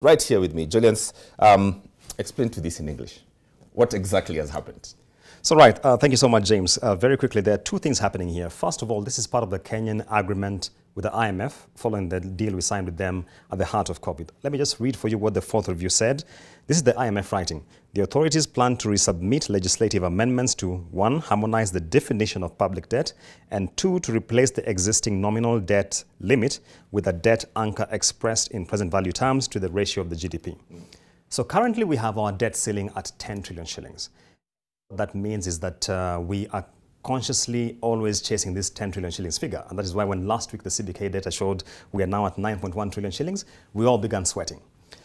Right here with me. Julians, explain to this in English. What exactly has happened? So right, thank you so much, James. Very quickly, there are two things happening here. First of all, this is part of the Kenyan agreement with the IMF, following the deal we signed with them at the heart of COVID. Let me just read for you what the fourth review said. This is the IMF writing. The authorities plan to resubmit legislative amendments to 1. Harmonize the definition of public debt, and 2. To replace the existing nominal debt limit with a debt anchor expressed in present value terms to the ratio of the GDP. So currently we have our debt ceiling at 10 trillion shillings. What that means is that we are consciously always chasing this 10 trillion shillings figure. And that is why when last week the CBK data showed we are now at 9.1 trillion shillings, we all began sweating.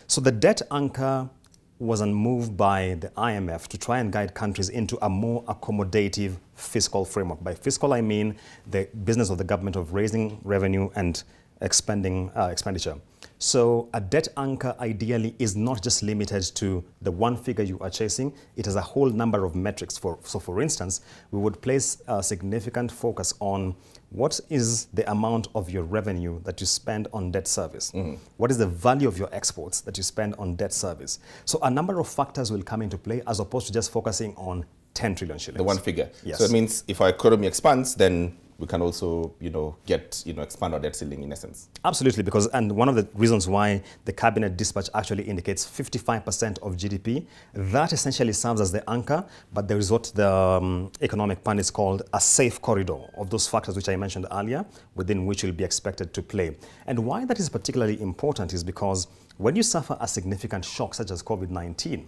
So the debt anchor was a move by the IMF to try and guide countries into a more accommodative fiscal framework. By fiscal, I mean the business of the government of raising revenue and expending expenditure. So a debt anchor ideally is not just limited to the one figure you are chasing. It has a whole number of metrics. So for instance, we would place a significant focus on what is the amount of your revenue that you spend on debt service? What is the value of your exports that you spend on debt service? So a number of factors will come into play as opposed to just focusing on 10 trillion shillings. The one figure. Yes. So it means if our economy expands, then we can also, expand our debt ceiling in essence. Absolutely, and one of the reasons why the cabinet dispatch actually indicates 55% of GDP, that essentially serves as the anchor, but there is what the economic pundits called a safe corridor of those factors which I mentioned earlier, within which will be expected to play. And why that is particularly important is because when you suffer a significant shock such as COVID-19,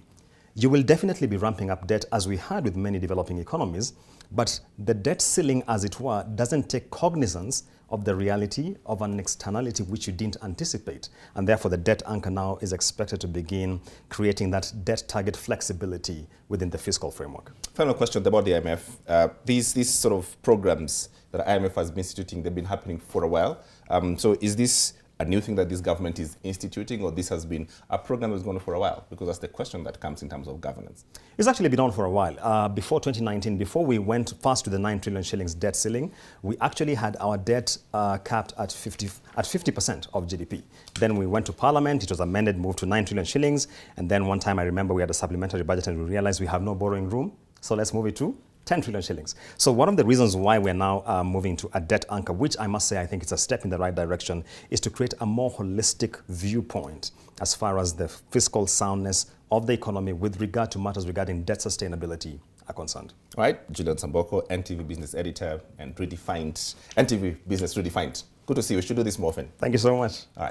you will definitely be ramping up debt, as we had with many developing economies, but the debt ceiling, as it were, doesn't take cognizance of the reality of an externality which you didn't anticipate. And therefore, the debt anchor now is expected to begin creating that debt target flexibility within the fiscal framework. Final question about the IMF. These sort of programs that IMF has been instituting, they've been happening for a while. So is this a new thing that this government is instituting, or this has been a program that's gone on for a while? Because that's the question that comes in terms of governance. It's actually been on for a while. Before 2019, before we went fast to the 9 trillion shillings debt ceiling, we actually had our debt capped at 50% of GDP. Then we went to Parliament, it was amended, moved to 9 trillion shillings, and then one time I remember we had a supplementary budget and we realized we have no borrowing room, so let's move it to 10 trillion shillings. So one of the reasons why we're now moving to a debt anchor, which I must say I think it's a step in the right direction, is to create a more holistic viewpoint as far as the fiscal soundness of the economy with regard to matters regarding debt sustainability are concerned. All right, Julians Amboko, NTV Business Editor and Redefined, NTV Business Redefined. Good to see you. We should do this more often. Thank you so much. All right.